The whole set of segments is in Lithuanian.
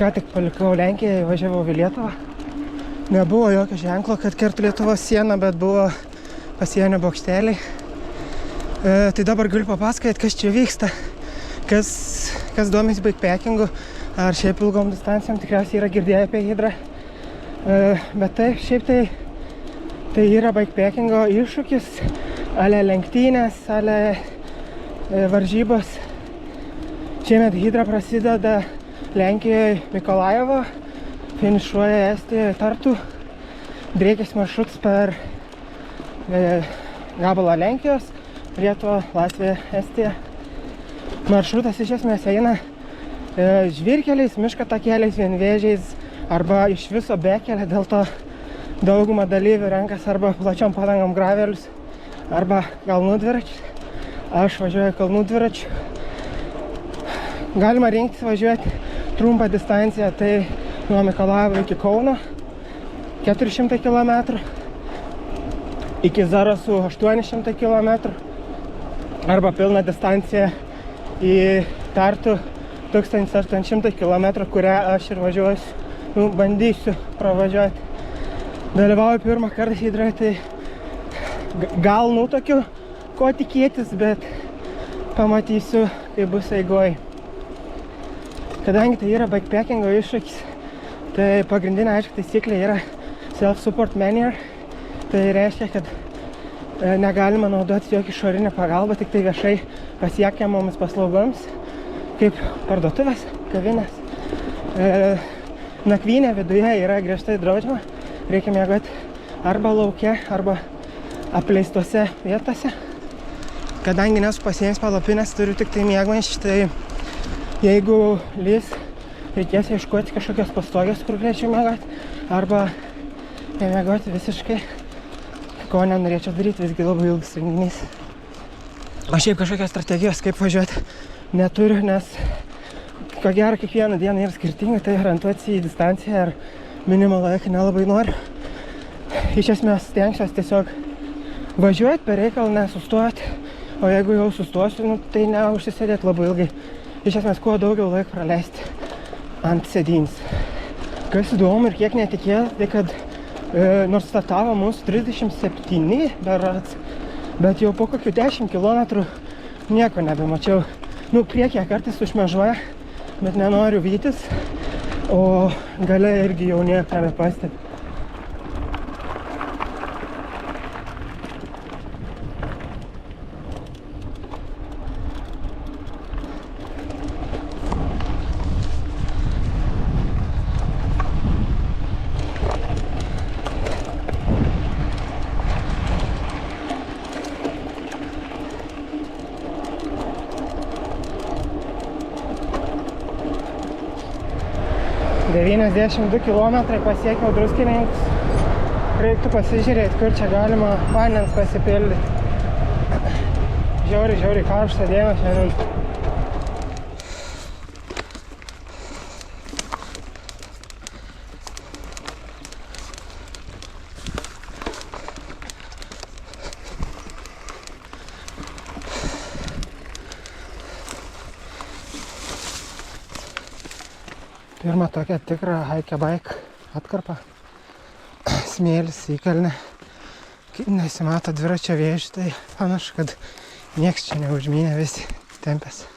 ką tik palikau Lenkiją, važiavau į Lietuvą. Nebuvo jokio ženklo, kad kertu Lietuvos sieną, bet buvo pasienio bokšteliai. Tai dabar galiu papasakoti, kas čia vyksta, kas domisi bikepackingu, ar šiaip ilgom distancijom tikriausiai yra girdėję apie Hydrą. Bet taip, šiaip tai yra bikepackingo iššūkis, ale lenktynės, ale varžybos. Šiemet Hydra prasideda Lenkijoje Mikolajevo, finišuoja Estijoje Tartu. Driekias maršrutas per gabalą Lenkijos, Lietuvą, Latviją, Estiją. Maršrutas iš esmės eina žvyrkeliais, miško takeliais, vienvėžiais arba iš viso bekelė, dėl to dauguma dalyvių renkas arba plačiom padangom gravelius arba kalnų dviračius. Aš važiuoju kalnų dviračiu. Galima rinktis važiuoti trumpą distanciją, tai nuo Mikolajevo iki Kauno 400 km, iki Zarasų 800 km, arba pilną distanciją į Tartu 1800 km, kurią aš ir važiuosiu, bandysiu pravažiuoti. Dalyvauju pirmą kartą Hydroje, tai gal tokiu, ko tikėtis, bet pamatysiu, kai bus eigoj. Kadangi tai yra bikepackingo iššūkis, tai pagrindinė aišku taisyklė yra self-support maneuver. Tai reiškia, kad negalima naudoti jokį išorinę pagalbą, tik tai viešai pasiekiamomis paslaugoms, kaip parduotuvės, kavinės. Nakvynė viduje yra griežtai draudžiama, reikia miegoti arba lauke, arba apleistose vietose. Kadangi nesu pasiėmęs palapinės, turiu tik tai miegmaišį, tai jeigu lys, reikės ieškoti kažkokios pastogės, kur galėčiau miegoti, arba nemiegoti visiškai, ko nenorėčiau daryti, visgi labai ilgas renginys. O šiaip kažkokios strategijos, kaip važiuoti, neturiu, nes ko gero kiekvieną dieną yra skirtingai, tai orientuoti į distanciją ar minimą laiką nelabai noriu. Iš esmės stengsiuos tiesiog važiuoti, per reikalą nesustoti, o jeigu jau sustosiu, tai neužsisėdėti labai ilgai. Iš esmės, kuo daugiau laiko praleisti ant sėdynės. Kas įdomu ir kiek netikėta, tai kad nors startavo mūsų 37 berods, bet jau po kokių 10 km nieko nebemačiau. Priekyje kartais užšmėžuoja, bet nenoriu vytis, o gale irgi jau nieko nebepastebi. ...92 km pasiekiau Druskininkus. Reiktų pasižiūrėti, kur čia galima vandens pasipildyti. Žiauriai karštą dieną šiandien. Pirma tokia tikra hike bike atkarpa. Smėlis įkalne. Nesimato dviračio vėžių, tai panašu, kad nieks čia neužmynė, visi tempėsi.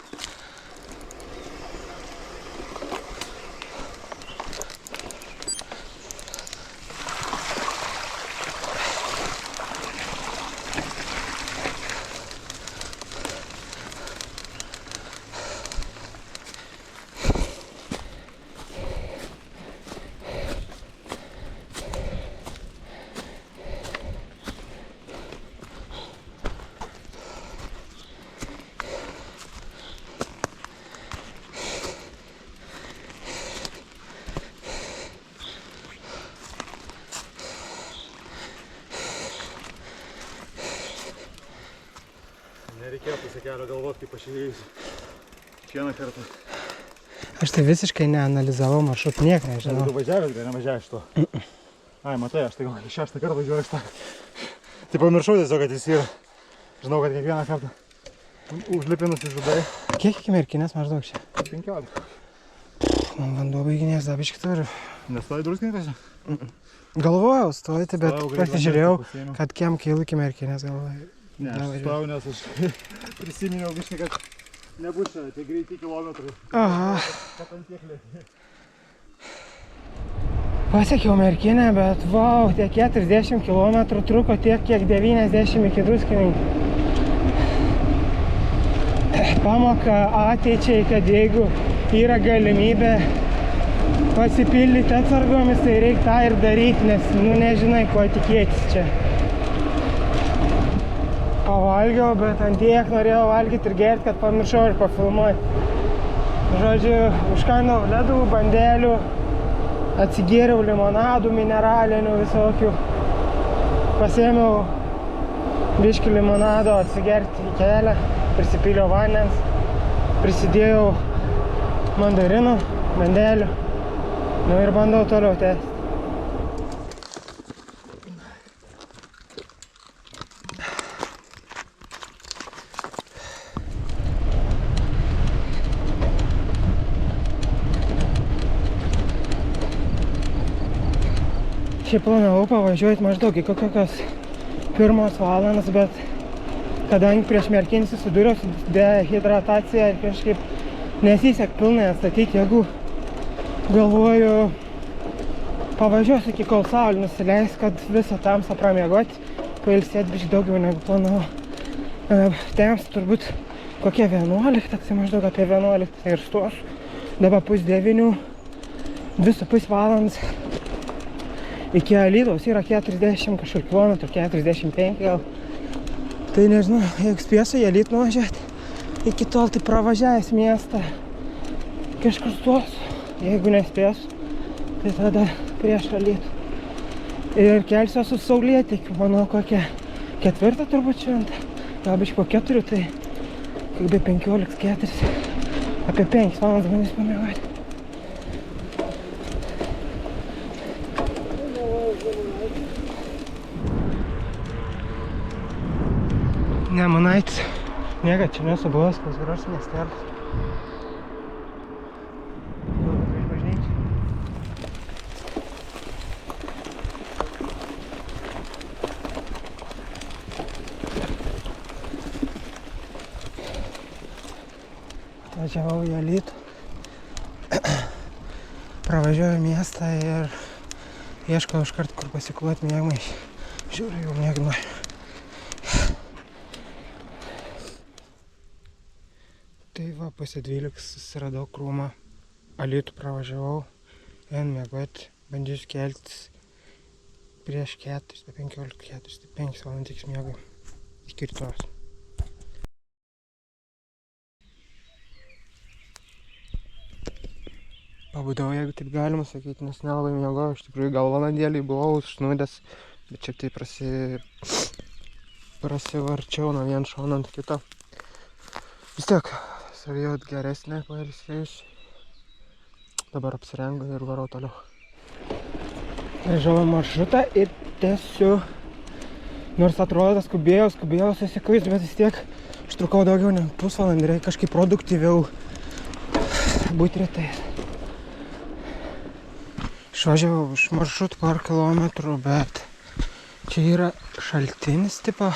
Nereikėjo pusę kelio galvoti, kaip aš įvėjus kiekvieną kartą. Aš tai visiškai neanalizavau maršrutų, niek nežinau. Tu važiavęs, gal nemažiavęs to? Ai, matai, aš tai gal 6 kartą važiuoju tą. Tai pamiršau tiesiog, kad jis yra. Žinau, kad kiekvieną kartą užlipinus į žudai. Kiek iki merkinės maždaug čia? 15. Man vanduo baiginės, dabiškai turiu. Nestoji druskininkose? Galvojau stojti, bet Stojau, greit pasižiūrėjau, vandens pasiėmiau. kad kiem keilu iki merkinės galvoju. Ne, aš stojau, nes aš prisiminiau biškai, kad nebus čia tie greiti kilometrai. Aha. Kad ant tiek lėti. Pasiekiau merkinę, bet vau, tie 40 km truko tiek, kiek 90 iki druskininkų. Pamoka ateičiai, kad jeigu yra galimybė pasipildyti atsargomis, tai reikia tą ir daryti, nes nežinai, ko tikėtis čia. Pavalgiau, bet ant tiek norėjau valgyti ir gerti, kad pamiršau ir pafilmuoti. Žodžiu, užkandau ledų, bandelių, atsigėriau limonadų, mineralinių visokių. Pasiėmiau biškį limonado atsigerti į kelią, prisipyliau vandens, prisidėjau mandarinų, bandelių. Nu ir bandau toliau tęsti. Šiaip planavau pavažiuoti maždaug į kokios 1 valandas, bet kadangi prieš merkinį susidūriau su dehidratacija ir kažkaip nesisek pilnai atstatyti jėgų, galvoju pavažiuosiu iki kol saulė nusileis, kad visą tamsą pramiegoti, pailsėti biškį daugiau negu planavau. Tems turbūt kokie 11, tai maždaug apie 11 ir stosiu. Dabar 8:30, 2,5 valandas. Iki Alytaus yra 40 kažkur kilometrų, 45 gal. Tai nežinau, jeigu spėsiu į Alytų nuvažiuoti, iki tol tai pravažiavęs miestą kažkur stosiu. Jeigu nespėsiu, tai tada prieš Alytų. Ir kelsiuosi su saulėtekiu, manau kokią 4 turbūt šventą. Gal biškį po 4, tai kaip be 15:4, apie 5 valandas bandys pamiegoti. Nemunaitis. Niekad čia nesu buvęs, kas gražus miestelis. Važiavau į Alytų. Pravažiuoju miestą ir ieškau iškart, kur pasikloti mėgmaišį. Žiūriu, jau mėgmai. Tai va, pusė 12 susiradau krūmą. Alytų pravažiavau. Vien mėgoti. Bandžiu keltis prieš 4, 15:4, 5 valandas tik miegau. Iki rytojus. Pabudau, jeigu taip galima sakyti, nes nelabai miegojau. Iš tikrųjų gal valandėlį buvau užsnūdęs, bet šiaip tai prasivarčiau nuo vien šono ant kito. Vis tiek, savijot geresnė pailsėjus. Dabar apsirengu ir varau toliau. Grįžau maršrutą ir tęsiu. Nors atrodo skubėjau susikuis, bet vis tiek užtrukau daugiau negu pusvalandį. Reikia kažkaip produktyviau būti rytais. Išvažiavau iš maršrutų par kilometrų, bet čia yra šaltinis tipo,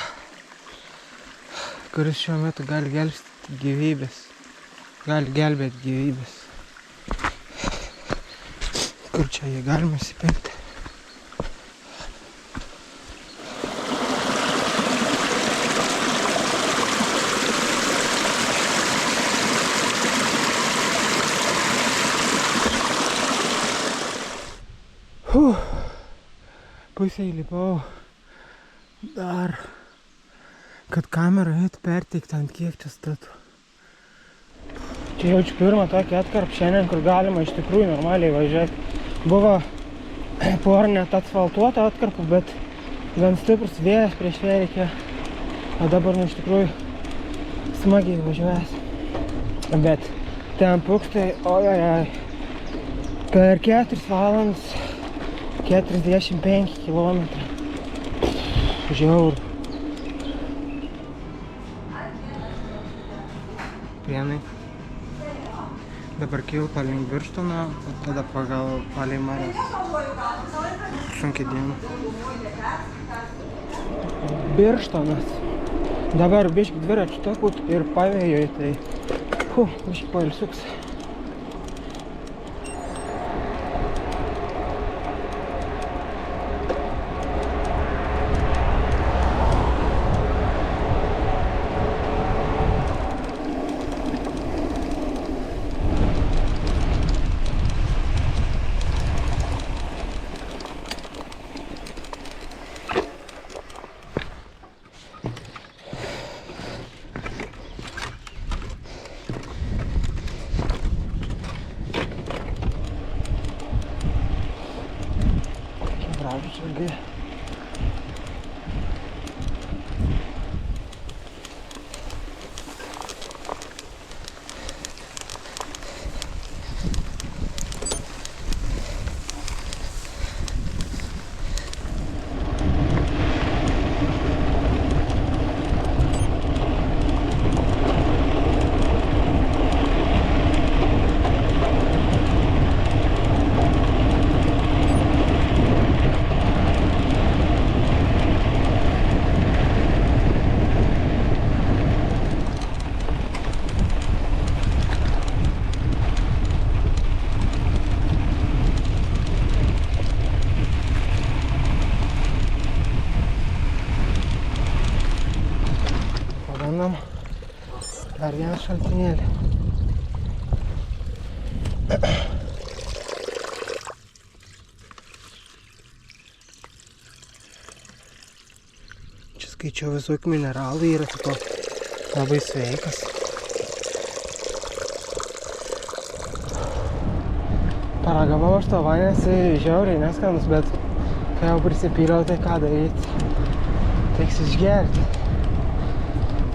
kuris šiuo metu gali gelbėti gyvybės. Kur čia jį galima įsipilti? Pusę įlipau dar, kad kamera eitų perteikti ant kiek čia statu. Čia jaučiu pirmą tokį atkarpą šiandien, kur galima iš tikrųjų normaliai važiuoti. Buvo porą net asfaltuota atkarpų, bet gan stiprus vėjas prieš vėją reikėjo. O dabar iš tikrųjų smagiai važiuojas. Bet ten pukštai, ojojoj, per 4 valandas 45 km. Žiauru. Prienai. Dabar kilpa link Birštono, o tada pagal palei Marias. Sunkiai diena. Birštonas. Dabar biški dviračių takų ir pavėjoj, tai biški pailsiuks. Žalgi. Dar vieną šaltinėlį. Čia skaičiau visokių mineralų, yra tipo labai sveikas. Paragavau aš to vanės, žiauriai neskanus, bet kai jau prisipyliau, tai ką daryti? Teiks išgerti.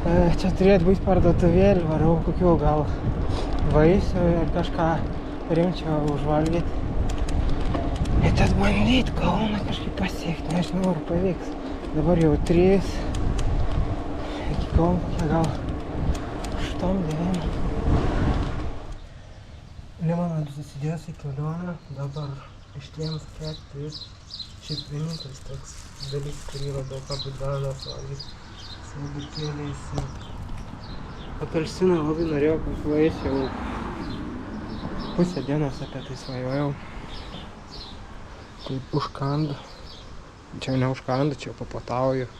Čia turėtų būti parduotuvėlį, varau kokių gal vaisių ir kažką rimčiau užvalgyti. Ir tad bandyti Kauną kažkaip pasiekti, nežinau, ar pavyks. Dabar jau 3, iki Kauno kokie gal 8-9. Limonadus atsidėjęs į kelionę, dabar ištiems kepti ir šiaip vienintelis toks dalykas, kurį radau pabudanas valgyti. Agurkėliais. Apelsiną labai norėjau pasivaisiu, jau pusę dienos apie tai svajojau. Taip užkandu. Čia ne užkandu, čia papatauju.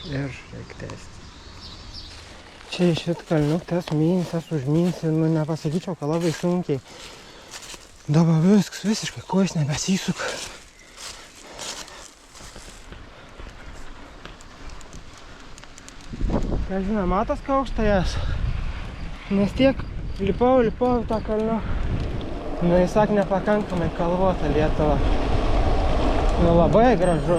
Ir reikia tęsti. Čia iš šit kalniuk tas mins, tas užmins, nepasakyčiau, kad labai sunkiai. Dabar viskas visiškai kojas nebesisuka. Ką žinai, matos kaukštajas, nes tiek lipau tą kalnių. Nu, jis sak, nepakankamai kalvota Lietuva. Nu, labai gražu.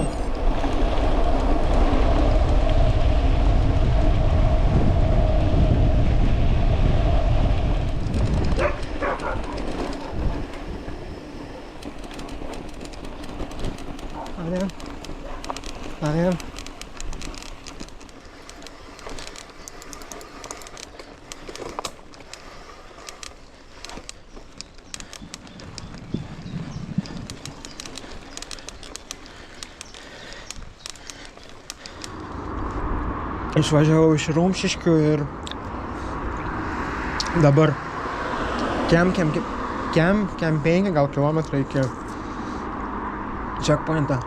Arien. Išvažiavau iš Rumšiškių ir dabar kem 5 gal kilometrai iki checkpointą.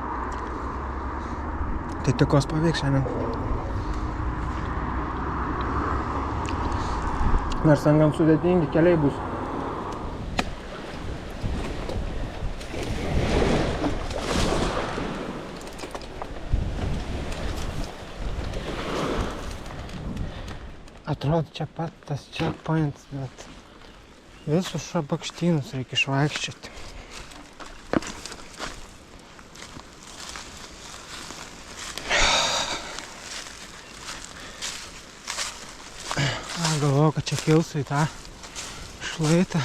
Tai tikos pavyks šiandien. Nors ten gan sudėtingi keliai bus. Atrodo, čia pat tas checkpoints, bet visus šabakštynus reikia išvaikščioti. Galvojau, kad čia kilsiu į tą šlaitą.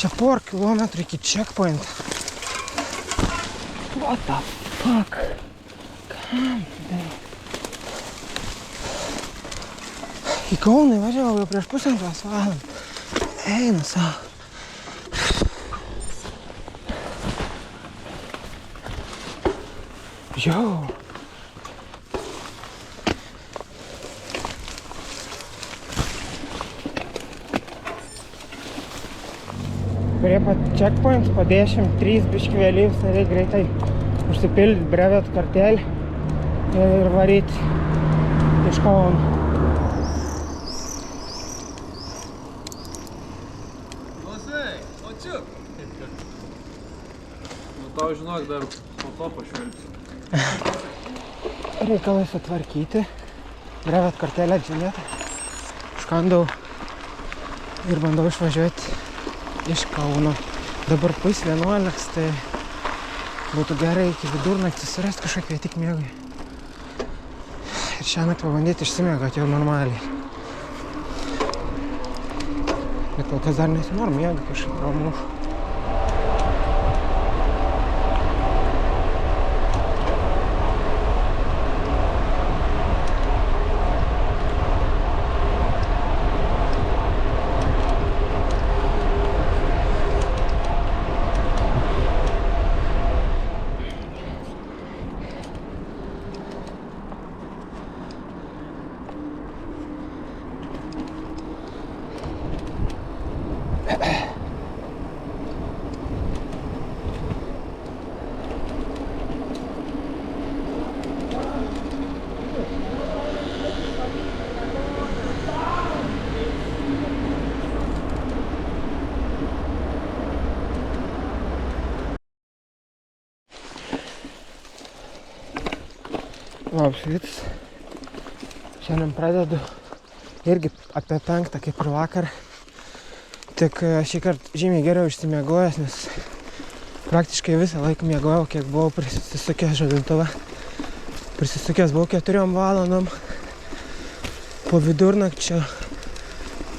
Čia por kilometrų iki checkpoint. What the fuck? Kam tai? Į Kauną važiavau jau prieš pusantros valandos. Eina savo. Jau. Prie pat checkpoints po 10-3 biški vėlyvus, tai reikia greitai užsipildyti brevet kortelį ir varyti iš Kauno. Tau žinok, dar po to pašvelgsiu. Reikalai sutvarkyti, brevet kortelę atžinėti. Užkandau ir bandau išvažiuoti iš Kauno. Dabar pus 11, tai būtų gerai iki vidurnaktis surasti kažkokią tik miegui. Ir šiąnakt pabandyti išsimiegoti jau normaliai. Bet kol kas dar nesinor miega kažkaip ramu. Labas rytas. Šiandien pradedu irgi apie 5 kaip ir vakar. Tik šį kartą žymiai geriau išsimiegojęs, nes praktiškai visą laiką miegojau, kiek buvau prisisukęs žadintuvą. Prisisukęs buvau 4 valandom. Po vidurnakčio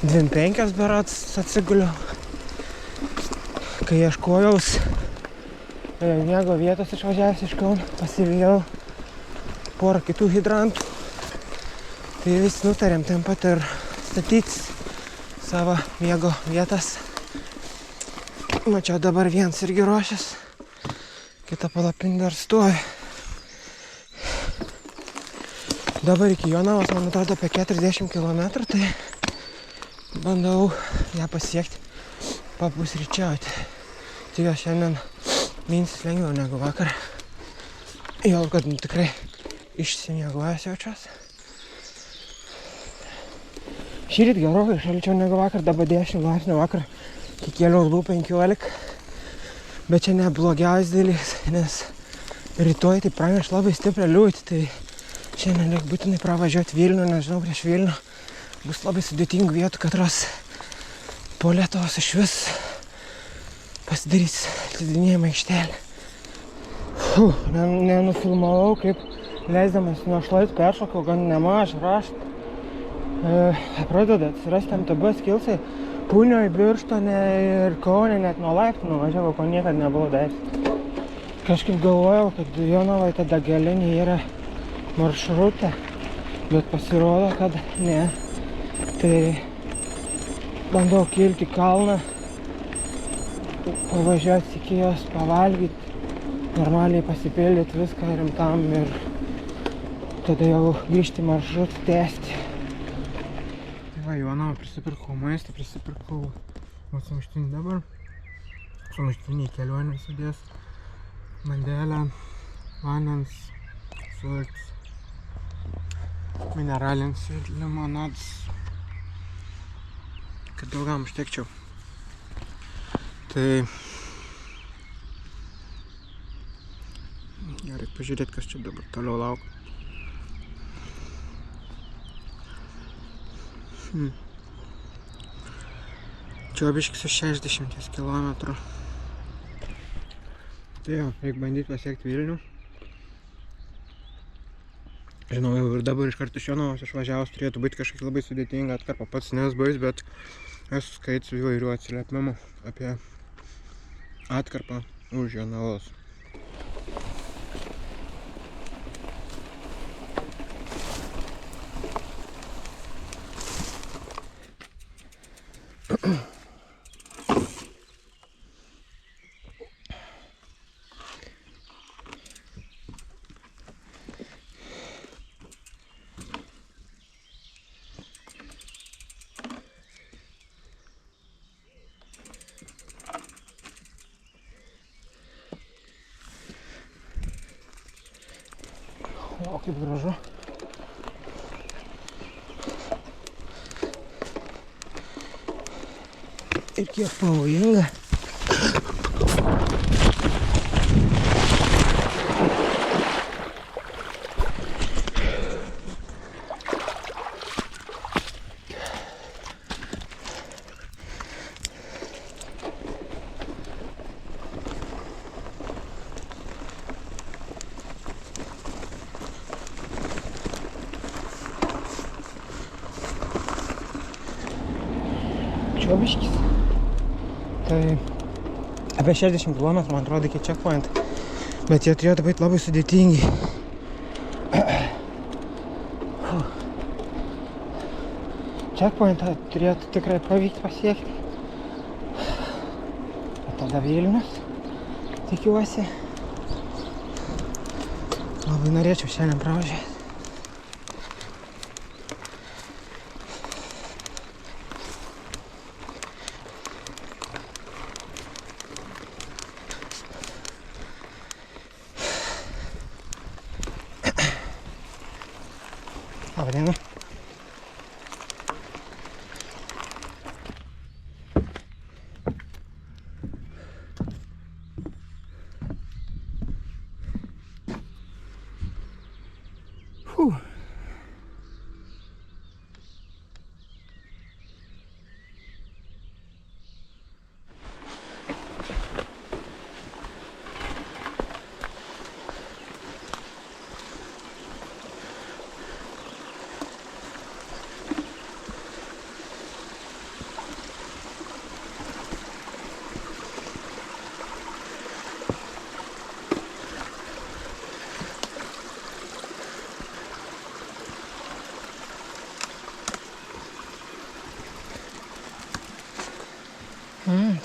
2:05 berods atsiguliau. Kai ieškojaus miego vietos išvažiavęs iš Kauno, pasivijau porą kitų hidrantų. Tai vis nutarėm ten pat ir statyti savo miego vietas. Mačiau dabar vienas irgi ruošias, kita palapinė dar stovi. Dabar iki Jonavos, man atrodo, apie 40 km, tai bandau ją pasiekti papusryčiauti. Tik šiandien minsis lengviau negu vakar. Jau, kad tikrai išsimiegojęs jaučiuosi. Šįryt gerokai šalčiau negu vakar, dabar 10 laipsnių, vakar kėliau buvo 15. Bet čia ne blogiausias dalykas, nes rytoj tai praneš labai stiprią liūtį, tai šiandien reikia būtinai pravažiuoti Vilnių, nežinau, prieš Vilnių. Bus labai sudėtingų vietų, katros po Lietuvos iš vis pasidarys slidinėjimo aikštelę. Nenufilmavau, kaip leisdamas nuo šlaitų peršokau gan nemažą raštą. Pradeda atsirasti MTB skilsai. Punioj, Birštone ir Kaune net nuo laiptų nuvažiavau, ko niekad nebuvau daręs. Kažkaip galvojau, kad Jonavai ta degalinė yra maršrutė, bet pasirodo, kad ne. Tai bandau kilti kalną, pavažiuoti iki jos, pavalgyti, normaliai pasipildyti viską rimtam ir tada jau grįžti maršrutą tęsti. Tai va, Jonavą prisipirkau maistą, prisipirkau sumuštinį dabar. Sumuštinį į kelionę sudės bandelę, vandens, sultis, mineralinis ir limonadas, kad ilgam užtekčiau. Tai reikia pažiūrėti, kas čia dabar toliau laukia. Čiobiškis už 60 km. Tai jau, reikia bandyti pasiekti Vilnių. Žinau, jau ir dabar iš karto iš Jonavos išvažiavus turėtų būti kažkaip labai sudėtinga atkarpa. Pats nesbais, bet esu skaitęs įvairių atsiliepimų apie atkarpą už Jonavos. O, kaip gražu. Ir kiek pavojinga. Čiobiškis. Tai apie 60 km, man atrodo, iki checkpoint. Bet jie turėtų būti labai sudėtingi. Checkpointą turėtų tikrai pavykti pasiekti. O tada Vilnius, tikiuosi. Labai norėčiau šiandien pravažiuoti. Labą dieną.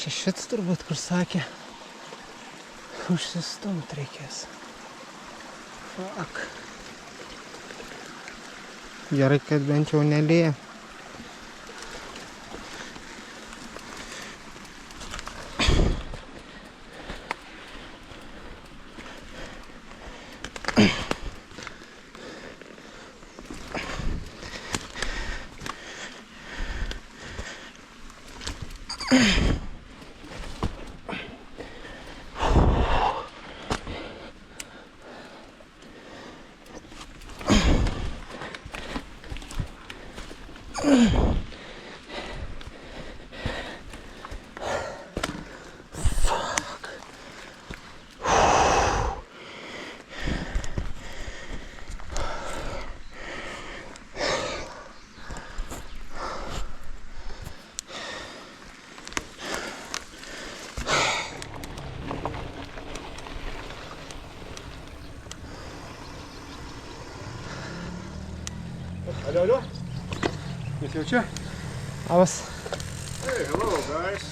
Čia šitas turbūt, kur sakė, užsistumt reikės. Fuck. Gerai, kad bent jau nelėja. Alio, alio. Jūs jau čia? Labas. Hey, hello guys.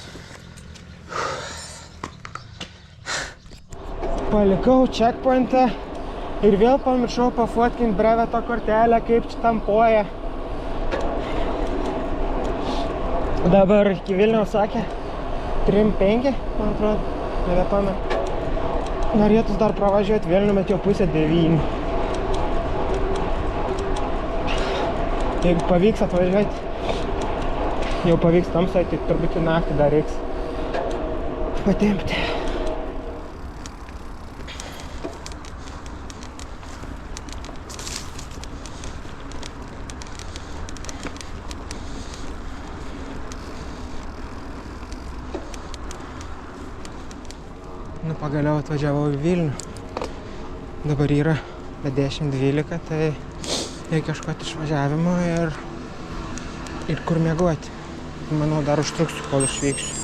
Palikau checkpointą ir vėl pamiršau pafotkinti breveto kortelę, kaip čia tampuoja. Dabar iki Vilniaus sakė 3:05, man atrodo, nebepamenu. Norėtus dar pravažiuoti Vilnių, bet jau 8:30. Jeigu pavyks atvažiuoti, jau pavyks tamsai, tai turbūt į naktį dar reiks patempti. Nu, pagaliau atvažiavau į Vilnių. Dabar yra 10:12, tai reikia ieškoti išvažiavimo ir kur miegoti. Manau, dar užtruksiu, kol išvyksiu.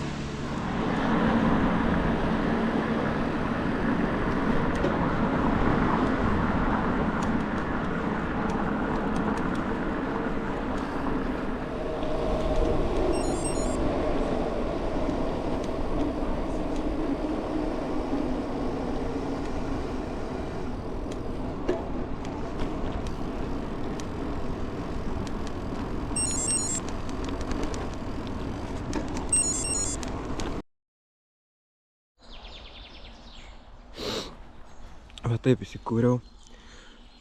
taip įsikūriau.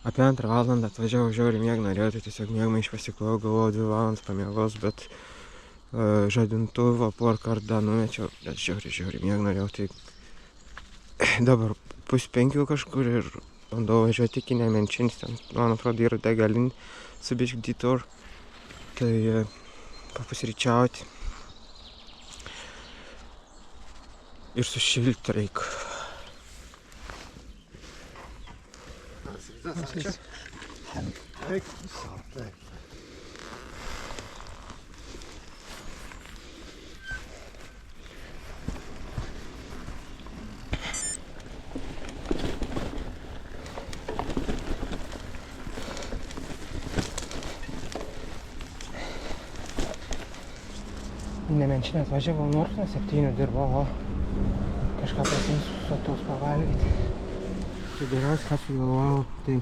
Apie 2 valandą atvažiavau, žiauriai mieg norėjau, tai tiesiog miegmaišį pasiklau, galvojau 2 valandas pamiegos, bet žadintuvą porą kartą numečiau, bet žiauriai mieg norėjau, tai dabar 4:30 kažkur ir bandau važiuoti iki Nemenčinės, ten, man atrodo, yra degalinė su biškį detour, tai papusryčiauti ir sušilti reikia. Ačiū. Eik, taip. Nemenčinės važiavau nors nuo 7 dirbau, o kažką pasiimsiu sotaus pavalgyti. Tai geriausia, ką sugalvojau, tai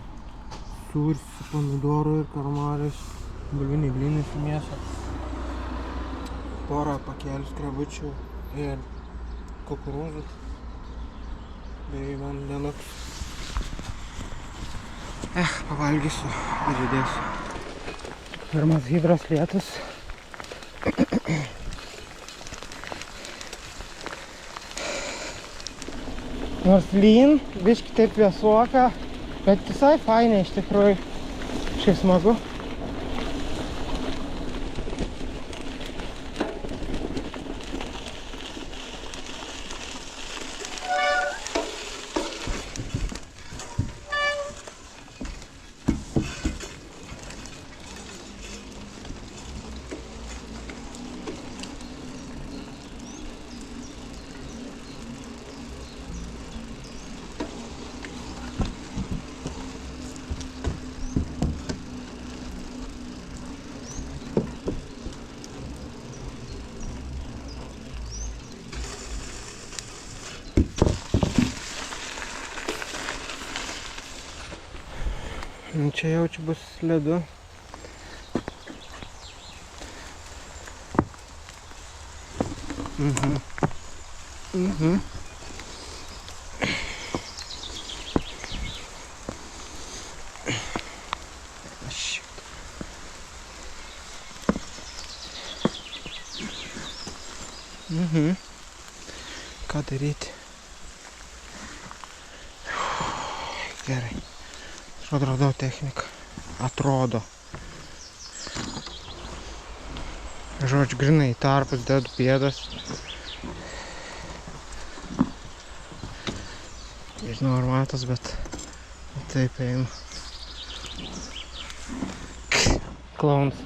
sūris su pomidoru ir karmarais, bulviniai blynai su mėsa, porą pakelių skrebučių ir kukurūzų bei vandenukus. Pavalgysiu ir judėsiu. Pirmas hidros lietus. Nors lyn, biškį taip vėsuoka, bet visai fainai iš tikrųjų, šiaip smagu. Čia jaučiu bus slidu. Ką daryti? Gerai. Atradau techniką. Atrodo. Žodžiu, grinai į tarpus dedu pėdas. Nežinau ar matos, bet taip einu. Klauns.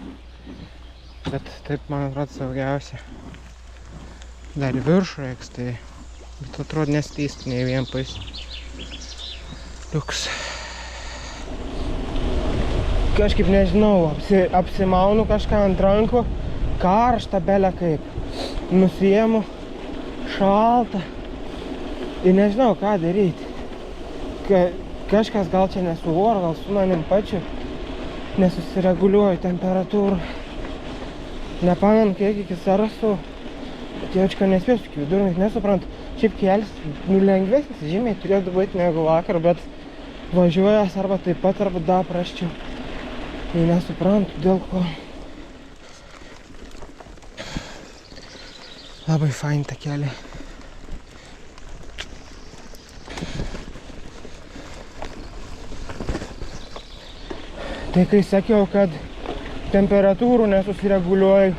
Bet taip man atrodo saugiausia. Dar į viršų reiks, tai bet atrodo nestysti nei vienpais. Liuks. Kažkaip nežinau, apsimaunu kažką ant rankų, karšta belė kaip, nusiėmu, šalta ir nežinau ką daryti. Kažkas gal čia nesu oro, gal su manim pačiu nesusireguliuoju temperatūrą. Nepamenu kiek iki Zarasų, bet jaučiu, nespėsiu iki vidurnaktį, nesuprantu. Šiaip kelias lengvesnis, žymiai turėtų būti negu vakar, bet važiuojas arba taip pat, arba dar prasčiau. Tai nesuprantu dėl ko. Labai fain ta keliai. Tai kai sakiau, kad temperatūrų nesusireguliuoju,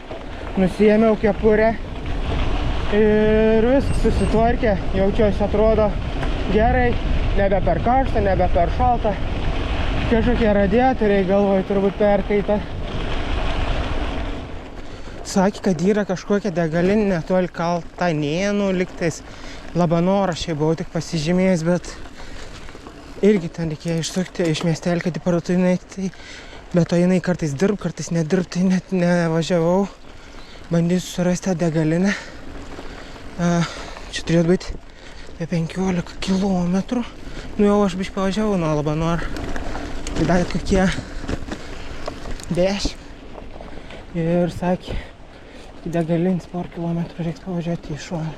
nusiėmiau kepurę ir viskas susitvarkė. Jaučiuosi atrodo gerai, nebe per karštą, nebe per šaltą. Kažkokie radiatoriai galvoju turbūt perkaita. Sakė, kad yra kažkokia degalinė netoli Kaltanėnų, lygtais Labanoras, šiaip buvau tik pasižymėjęs, bet irgi ten reikėjo išsukti iš miestelį, kad į parduotuvę tai, bet to jinai kartais dirb, kartais nedirb, tai net nevažiavau. Bandysiu surasti tą degalinę. Čia turėtų būti apie 15 kilometrų. Nu jau aš biškį pavažiavau nuo Labanoro. Tai dar kokie 10. Ir sakė, į degalinės porą kilometrų reiks pavažiuoti į šoną.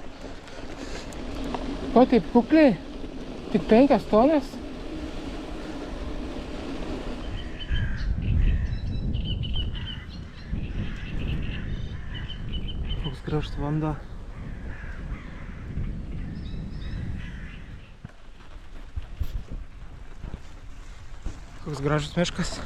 Ko taip kukliai? Tik 5 tonas? Koks gražus vanduo. Koks gražus miškas.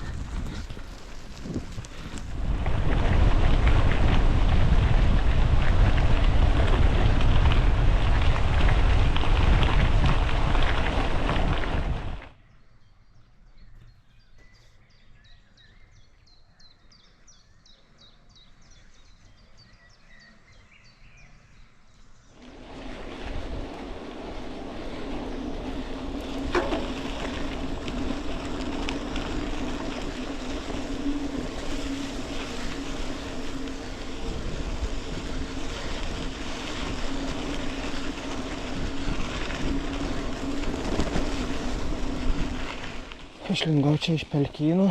Išlindau čia iš pelkynų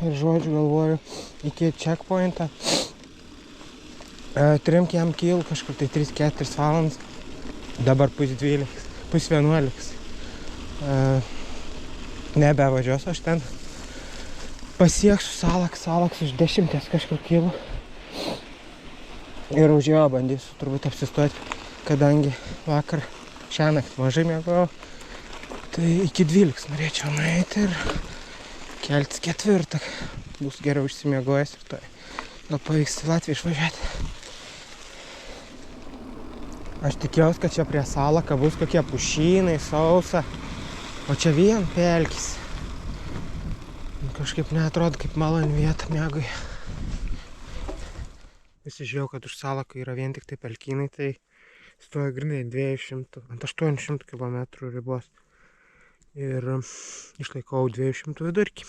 ir žodžiu galvoju iki checkpointą. Turėjom jam kyl kažkur tai 3-4 valandas, dabar pus 11. Nebevažiuosiu aš ten. Pasieksiu Salaks už 10 kažkur kyl. Ir už jo bandysiu turbūt apsistoti, kadangi vakar šiąnakt mažai miegojau. Tai iki 12 norėčiau nueiti ir keltis 4. Bus geriau išsimiegojęs ir tai gal pavyks į Latviją išvažiuoti. Aš tikėjausi, kad čia prie Salako bus kokie pušynai, sausa, o čia vien pelkis. Kažkaip neatrodo kaip maloni vieta miegui. Visi žiūrėjau, kad už Salako yra vien tik tai pelkynai, tai stoja grynai 800 km ribos. Ir išlaikau 200 vidurkį.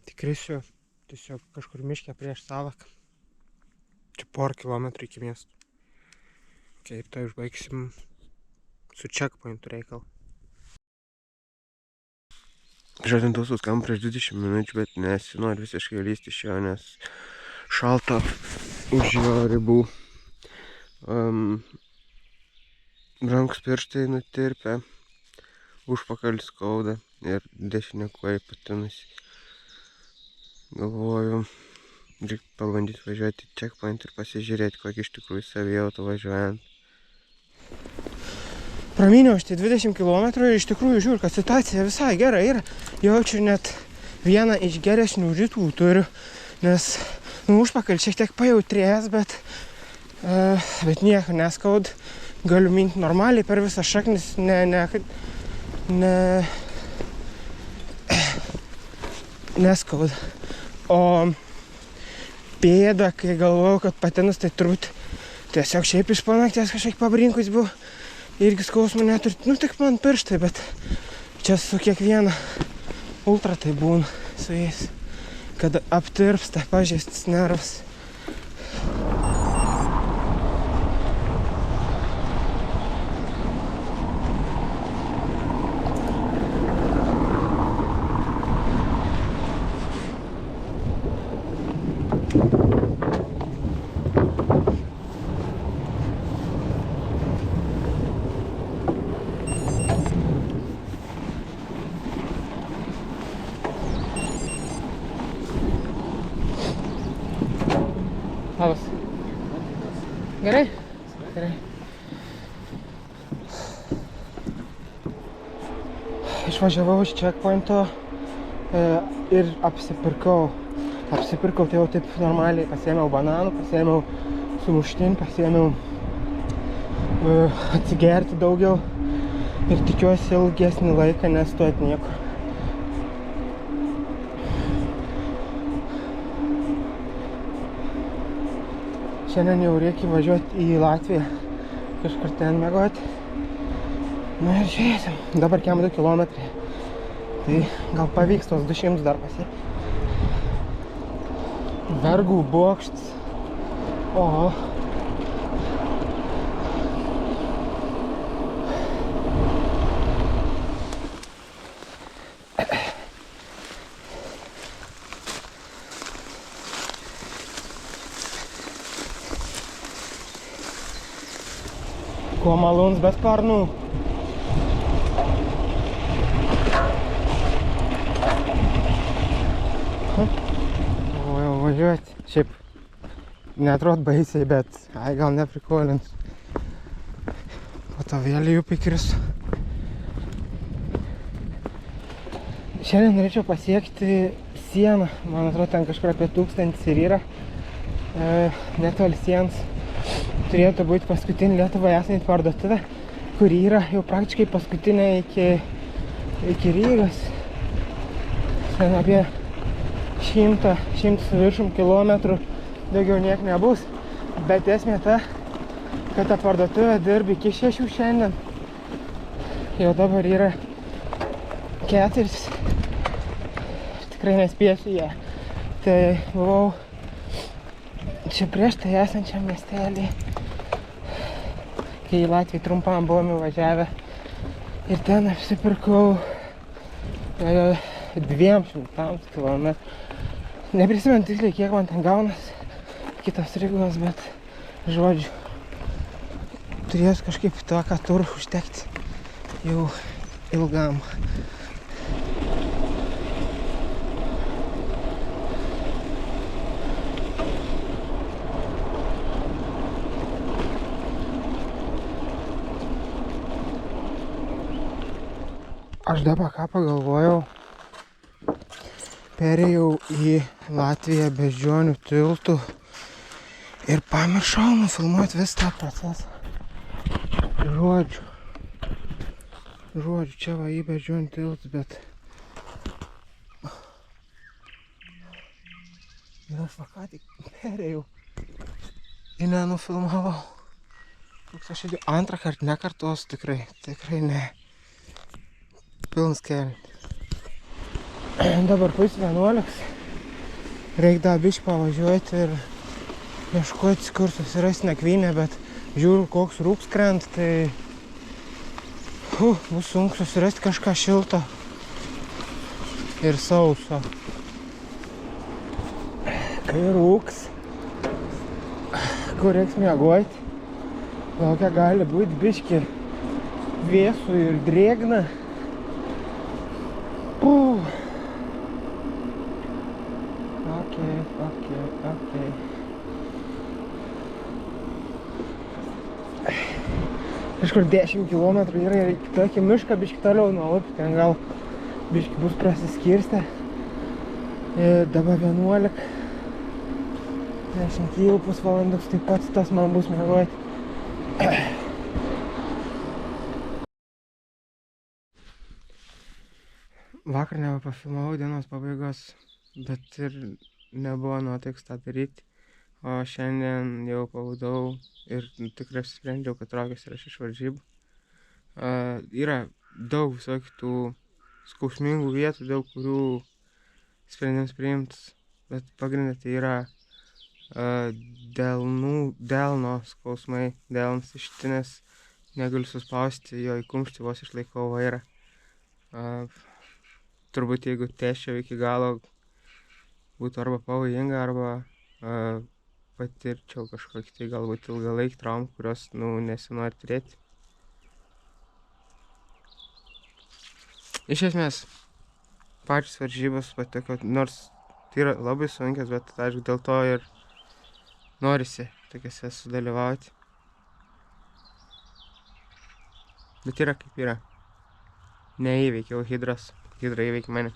Tikrisiu tiesiog kažkur miške prieš Salaką. Čia porą kilometrų iki miesto. Ir tai užbaigsim su checkpointu reikalą. Žadintuvas suskamba prieš 20 minučių, bet nesinori visiškai lysti iš jo, nes šalta už jo ribų. Rankos pirštai nutirpę. Užpakalis skauda ir dešinė koja patinusi. Galvoju, reikia pabandyti važiuoti į checkpoint ir pasižiūrėti, kokį iš tikrųjų savijautą važiuojant. Pramyniau aš tai 20 km ir iš tikrųjų žiūriu, kad situacija visai gera yra. Jaučiu net vieną iš geresnių rytų turiu, nes užpakalį šiek tiek pajautrėjęs, bet nieko neskaud. Galiu minti normaliai per visą šaknis, neskauda. O pėda, kai galvojau, kad patinus, tai turbūt tiesiog šiaip iš panakties kažkiek pabrinkus buvo. Irgi skausmų neturi, tik man pirštai, bet čia su kiekviena ultra tai būna su jais, kad aptirpsta pažeistas nervas. Labas. Gerai? Gerai. Išvažiavau iš checkpointo ir apsipirkau. Tai jau taip normaliai pasiėmiau bananų, pasiėmiau sumuštinį, pasiėmiau atsigerti daugiau ir tikiuosi ilgesnį laiką nestuoti niekur. Šiandien jau reikia važiuoti į Latviją, kažkur ten miegoti. Na ir žiūrėsim, dabar kiam 2 kilometrai, tai gal pavyks tos 200 dar pasiekti. Vergų bokštas. Oho. Kuo malūns be sparnų. O jau važiuoti. Šiaip neatrod baisiai, bet gal neprikolins. Po to vėl į upę įkrisiu. Šiandien norėčiau pasiekti sieną. Man atrodo, ten kažkur apie 1000 ir yra. Netoli sienos turėtų būti paskutinė Lietuvoje esanti parduotuvė, kuri yra jau praktiškai paskutinė iki Rygos. Ten apie 100 su viršum kilometrų daugiau niek nebus. Bet esmė ta, kad ta parduotuvė dirba iki 6 šiandien. Jau dabar yra 4. Tikrai nespėsiu ją. Tai buvau čia prieš tai esančiam miestelį, kai į Latviją trumpam buvome važiavę. Ir ten apsipirkau 200 km. Neprisimenu tiksliai, kiek man ten gaunas kitos Rygos, bet žodžiu, turės kažkaip tokią turą užtekti jau ilgam. Aš dabar ką pagalvojau, perėjau į Latviją Beždžionių tiltų ir pamiršau nufilmuoti visą tą procesą. Žodžiu, čia va į Beždžionių tiltus, bet... Ir aš va ką tik perėjau ir nenufilmavau. Koks aš įdėjau antrą kartą, nekartosiu tikrai ne. Pilnas kelias. Dabar pus 11. Reikia dar biškį pavažiuoti ir ieškoti, kur susirasti nakvynę, bet žiūriu, koks rūks krenta, tai bus sunku susirasti kažką šilto ir sauso. Kai rūks, kur reiks miegoti, laukia gali būti biškį vėsų ir drėgna. Okay. Kažkur 10 km yra ir tokį mišką biškį toliau nuo upių, ten gal biškį bus prasiskirstę. Ir dabar 11. 10 km pusvalandus, taip pat tas man bus miegoti. Vakar nepafilmavau dienos pabaigos, bet ir nebuvo nuotaiks tą daryti. O šiandien jau pabudau ir tikrai apsisprendžiau, kad traukiuosi ir aš iš varžybų. Yra daug visokių tų skausmingų vietų, dėl kurių sprendimas priimtas, bet pagrindė tai yra delno skausmai, delnas ištinės, negaliu suspausti jo į kumštį, vos išlaikau vairą. Turbūt jeigu tęsčiau iki galo, būtų arba pavojinga, arba patirčiau kažkokį tai galbūt ilgalaikį traumą, kurios nesinori turėti. Iš esmės, pačios varžybos patiko, nors tai yra labai sunkios, bet aišku dėl to ir norisi tokiose sudalyvauti. Bet yra kaip yra. Neįveikiau hidros, hidra įveikė mane.